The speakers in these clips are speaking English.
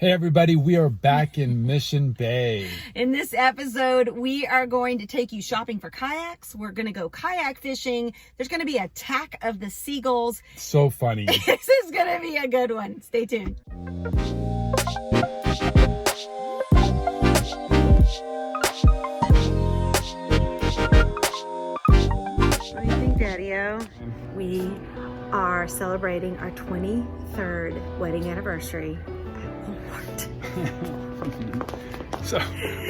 Hey everybody, we are back in Mission Bay. In this episode, we are going to take you shopping for kayaks. We're going to go kayak fishing. There's going to be attack of the seagulls. So funny. This is going to be a good one. Stay tuned. What do you think, Daddy-O? We are celebrating our 23rd wedding anniversary. So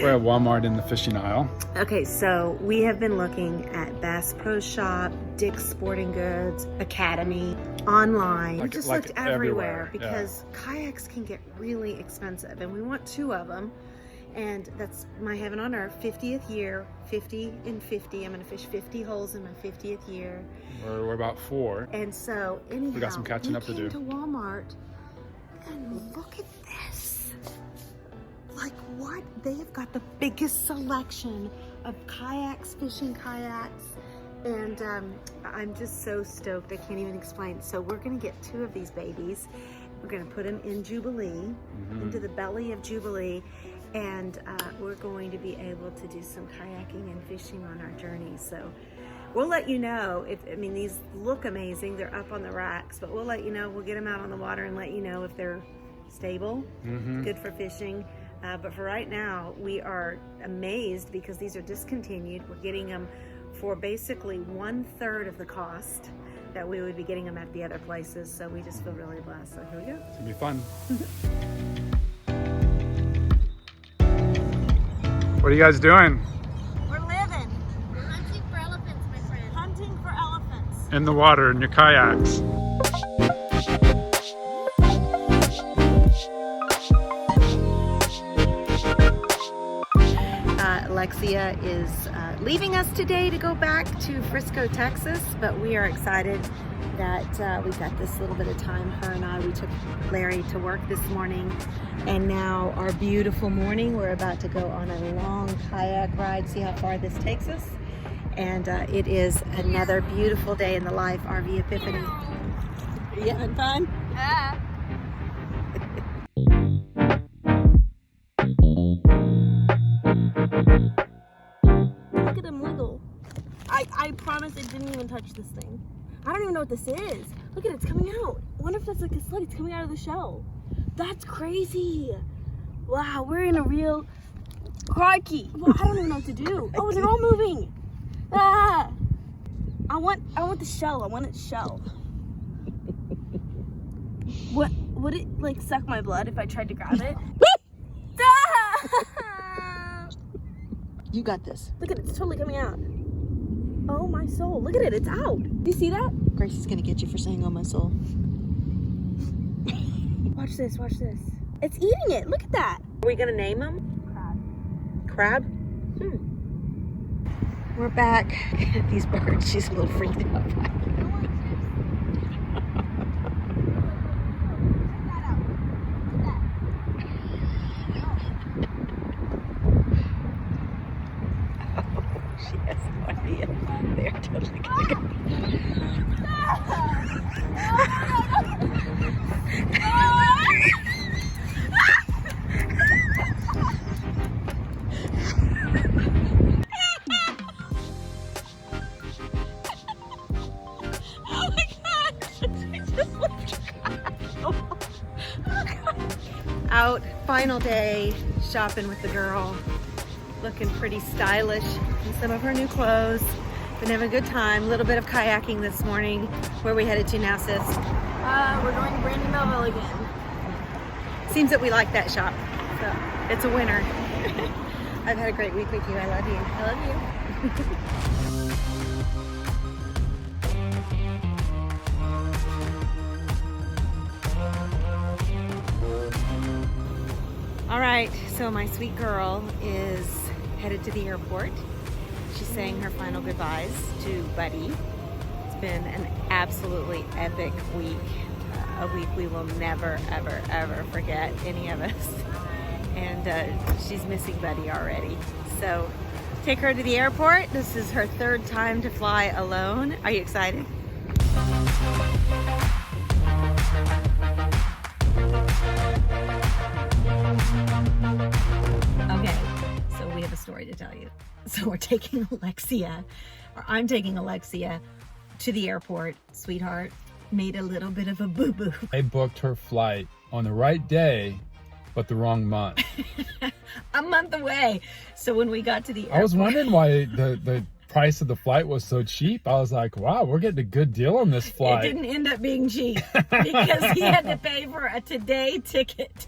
we're at Walmart in the fishing aisle. Okay, so we have been looking at Bass Pro Shop, Dick's Sporting Goods, Academy, online. We just looked everywhere because kayaks can get really expensive, and we want 2 of them. And that's my heaven on earth, 50th year, 50 and 50. I'm gonna fish 50 holes in my 50th year. We're about 4. And so anyhow, we got some catching up to do. We came to Walmart and look at this. Like what? They have got the biggest selection of kayaks, fishing kayaks. And I'm just so stoked, I can't even explain. So we're gonna get 2 of these babies. We're gonna put them in Jubilee, into the belly of Jubilee. And we're going to be able to do some kayaking and fishing on our journey. So we'll let you know these look amazing. They're up on the racks, but we'll let you know. We'll get them out on the water and let you know if they're stable, good for fishing. But for right now, we are amazed because these are discontinued. We're getting them for basically 1/3 of the cost that we would be getting them at the other places. So we just feel really blessed. So here we go. It's gonna be fun. What are you guys doing? We're living. We're hunting for elephants, my friend. Hunting for elephants. In the water, in your kayaks. Alexia is leaving us today to go back to Frisco, Texas, but we are excited that we got this little bit of time. Her and I, we took Larry to work this morning, and now our beautiful morning, we're about to go on a long kayak ride, see how far this takes us. And it is another beautiful day in the life, RV Epiphany. Are you having fun? Yeah. Look at him wiggle. I promise I didn't even touch this thing. I don't even know what this is. Look at it, it's coming out. I wonder if that's like a slug. It's coming out of the shell. That's crazy. Wow, we're in a real crikey. Well, I don't even know what to do. Oh, they're all moving. Ah! I want the shell. I want its shell. What would it like suck my blood if I tried to grab it? Ah! You got this. Look at it, it's totally coming out. Oh my soul, look at it, it's out. Do you see that? Grace is gonna get you for saying "oh my soul." Watch this, watch this. It's eating it, look at that. Are we gonna name them? Crab? We're back. These birds, she's a little freaked out. She has no idea. They're totally gonna go. Oh my God! She just left her. Out, final day, shopping with the girl. Looking pretty stylish in some of her new clothes. Been having a good time. A little bit of kayaking this morning. Where are we headed to now, sis? We're going to Brandy Melville again. Seems that we like that shop. So it's a winner. I've had a great week with you. I love you. I love you. All right, so my sweet girl is headed to the airport. She's saying her final goodbyes to Buddy. It's been an absolutely epic week. A week we will never, ever, ever forget, any of us. And she's missing Buddy already. So take her to the airport. This is her 3rd time to fly alone. Are you excited? So we're taking Alexia, or I'm taking Alexia to the airport. Sweetheart made a little bit of a boo-boo. I booked her flight on the right day, but the wrong month. A month away. So when we got to the airport, I was wondering why the price of the flight was so cheap. I was like, wow, we're getting a good deal on this flight. it didn't end up being cheap because he had to pay for a today ticket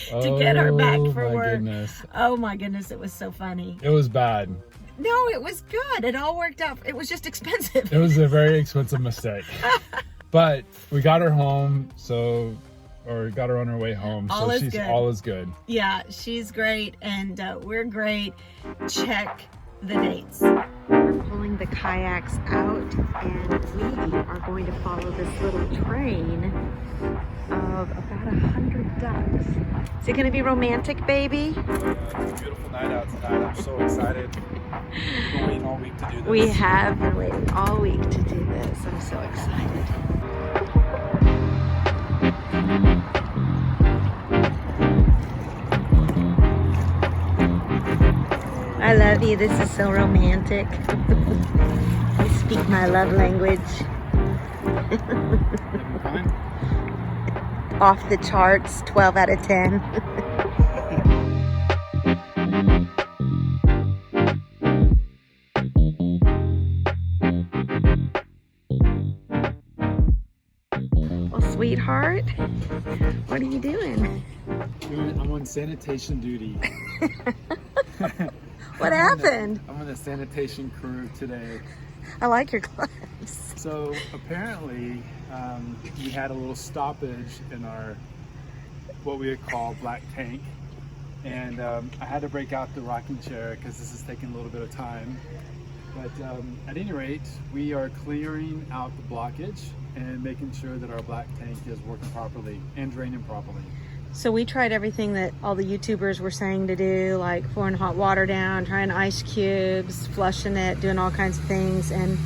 to get her back for my work. Goodness. Oh my goodness, it was so funny. It was bad. No, it was good. It all worked out. It was just expensive. It was a very expensive mistake. But we got her home, or got her on her way home. All so is she's good. all is good. Yeah, she's great and we're great. Check the dates. We're pulling the kayaks out and we are going to follow this little train of about 100 ducks. Is it going to be romantic, baby? It's a beautiful night out tonight. I'm so excited. We've been waiting all week to do this. We have been waiting all week to do this. I'm so excited. I love you. This is so romantic. I speak my love language. Fine. Off the charts, 12 out of 10. Well, sweetheart, what are you doing? I'm on sanitation duty. What happened? I'm on the sanitation crew today. I like your clothes. So apparently we had a little stoppage in our, what we would call black tank. And I had to break out the rocking chair because this is taking a little bit of time. But at any rate, we are clearing out the blockage and making sure that our black tank is working properly and draining properly. So we tried everything that all the YouTubers were saying to do, like pouring hot water down, trying ice cubes, flushing it, doing all kinds of things, and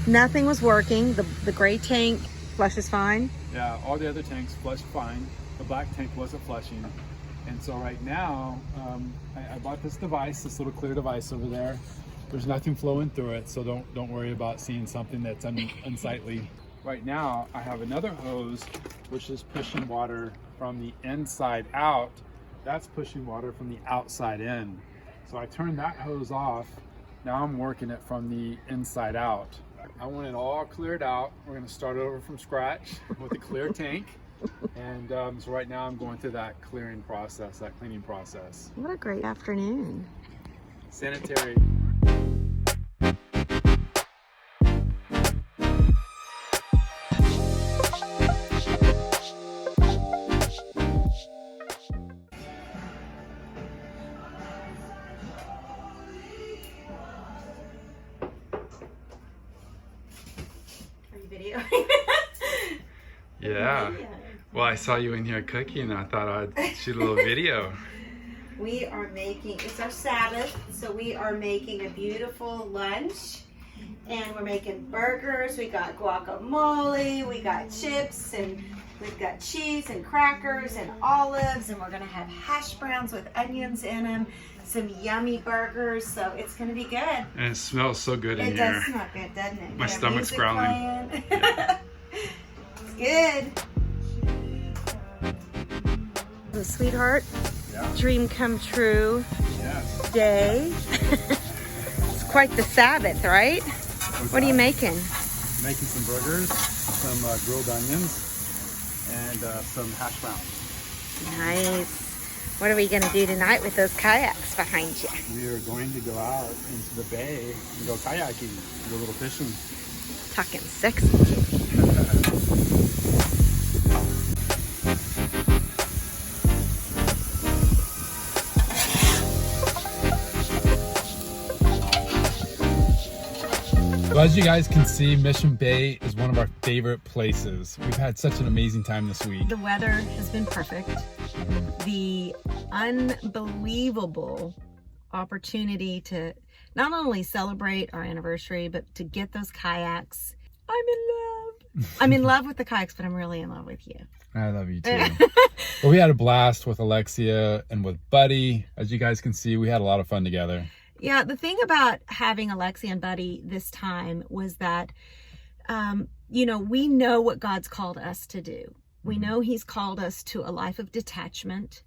nothing was working. The gray tank flushes fine. Yeah, all the other tanks flushed fine. The black tank wasn't flushing. And so right now, I bought this device, this little clear device over there. There's nothing flowing through it, so don't worry about seeing something that's unsightly. Right now, I have another hose, which is pushing water from the inside out. That's pushing water from the outside in. So I turned that hose off. Now I'm working it from the inside out. I want it all cleared out. We're gonna start over from scratch with a clear tank. And so right now I'm going through that clearing process, that cleaning process. What a great afternoon. Sanitary. Are you videoing? Yeah. Well, I saw you in here cooking and I thought I'd shoot a little video. We are making, it's our Sabbath, so we are making a beautiful lunch. And we're making burgers, we got guacamole, we got chips, and we've got cheese and crackers and olives, and we're gonna have hash browns with onions in them, some yummy burgers, so it's gonna be good. And it smells so good in It here. does smell good, doesn't it? My We have stomach's music growling. playing. Yeah. It's good. Oh, sweetheart, Yeah. dream come true Yes. day. It's quite the Sabbath, right? What are you making? Making some burgers, some grilled onions, and some hash browns. Nice. What are we gonna do tonight with those kayaks behind you? We are going to go out into the bay and go kayaking, go a little fishing. Talking sexy. Well, as you guys can see, Mission Bay is one of our favorite places. We've had such an amazing time this week. The weather has been perfect. The unbelievable opportunity to not only celebrate our anniversary, but to get those kayaks. I'm in love. I'm in love with the kayaks, but I'm really in love with you. I love you too. Well, we had a blast with Alexia and with Buddy. As you guys can see, we had a lot of fun together. Yeah, the thing about having Alexia and Buddy this time was that, you know, we know what God's called us to do. We know he's called us to a life of detachment,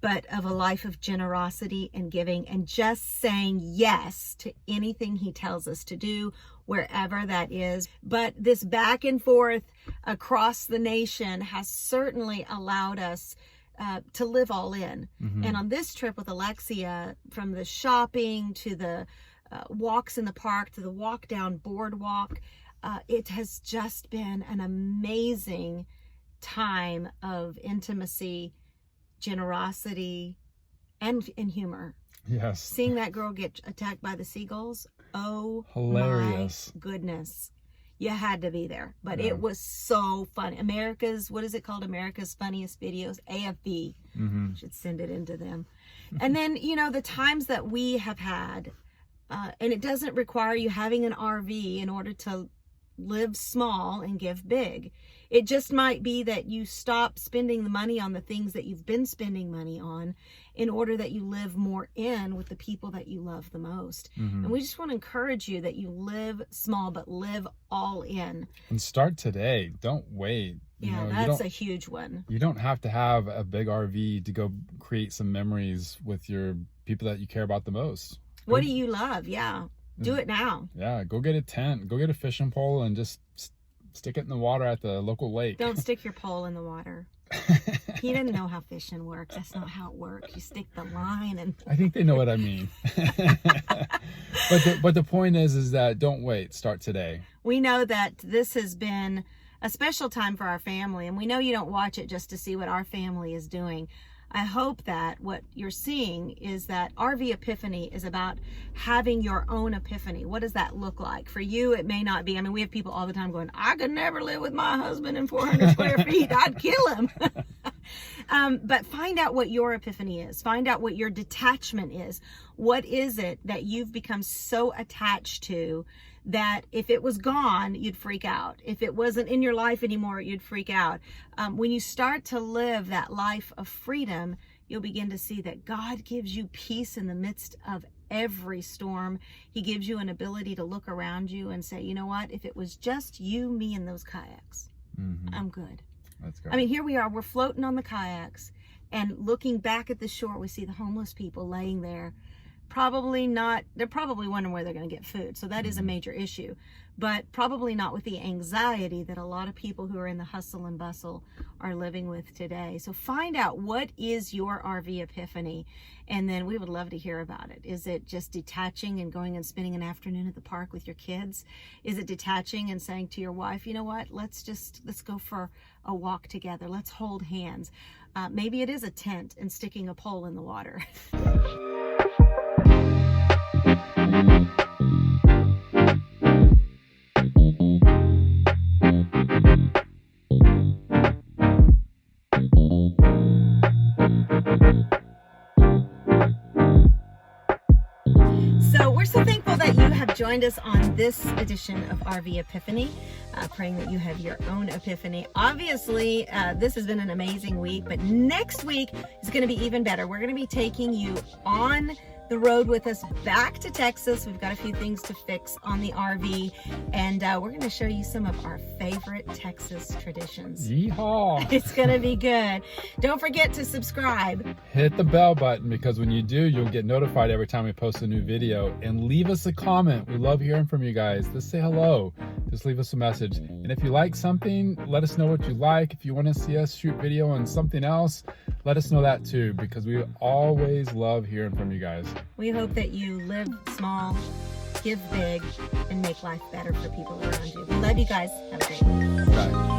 but of a life of generosity and giving, and just saying yes to anything he tells us to do, wherever that is. But this back and forth across the nation has certainly allowed us to live all in. And on this trip with Alexia, from the shopping to the walks in the park to the walk down boardwalk, it has just been an amazing time of intimacy, generosity, and humor. Yes. Seeing that girl get attacked by the seagulls, oh Hilarious. my goodness. You had to be there. But it was so fun. America's, what is it called? America's Funniest Videos, AFV. Should send it into them. And then, you know, the times that we have had, and it doesn't require you having an RV in order to live small and give big. It just might be that you stop spending the money on the things that you've been spending money on in order that you live more in with the people that you love the most. And we just want to encourage you that you live small, but live all in. And start today. Don't wait. Yeah, that's a huge one. You don't have to have a big RV to go create some memories with your people that you care about the most. What do you love? Yeah. Do it now. Yeah, go get a tent, go get a fishing pole, and just stick it in the water at the local lake. Don't stick your pole in the water. He didn't know how fishing works. That's not how it works. You stick the line and... I think they know what I mean. But the point is that don't wait. Start today. We know that this has been a special time for our family, and we know you don't watch it just to see what our family is doing. I hope that what you're seeing is that RV Epiphany is about having your own epiphany. What does that look like? For you, it may not be. I mean, we have people all the time going, I could never live with my husband in 400 square feet. I'd kill him. But find out what your epiphany is. Find out what your detachment is. What is it that you've become so attached to that if it was gone, you'd freak out. If it wasn't in your life anymore, you'd freak out. When you start to live that life of freedom, you'll begin to see that God gives you peace in the midst of every storm. He gives you an ability to look around you and say, you know what? If it was just you, me, and those kayaks, I'm good. That's good. I mean, here we are, we're floating on the kayaks, and looking back at the shore, we see the homeless people laying there. They're probably wondering where they're going to get food. So that is a major issue, but probably not with the anxiety that a lot of people who are in the hustle and bustle are living with today. So find out, what is your RV epiphany? And then we would love to hear about it. Is it just detaching and going and spending an afternoon at the park with your kids? Is it detaching and saying to your wife, you know what, let's go for a walk together. Let's hold hands. Maybe it is a tent and sticking a pole in the water. So we're so thankful that you have joined us on this edition of RV Epiphany, praying that you have your own epiphany. Obviously, this has been an amazing week, but next week is going to be even better. We're going to be taking you on the road with us back to Texas. We've got a few things to fix on the RV, and we're going to show you some of our favorite Texas traditions. Yeehaw! It's going to be good. Don't forget to subscribe. Hit the bell button, because when you do, you'll get notified every time we post a new video. And leave us a comment. We love hearing from you guys. Just say hello. Just leave us a message. And if you like something, let us know what you like. If you want to see us shoot video on something else, let us know that too, because we always love hearing from you guys. We hope that you live small, give big, and make life better for people around you. We love you guys. Have a great week. Bye.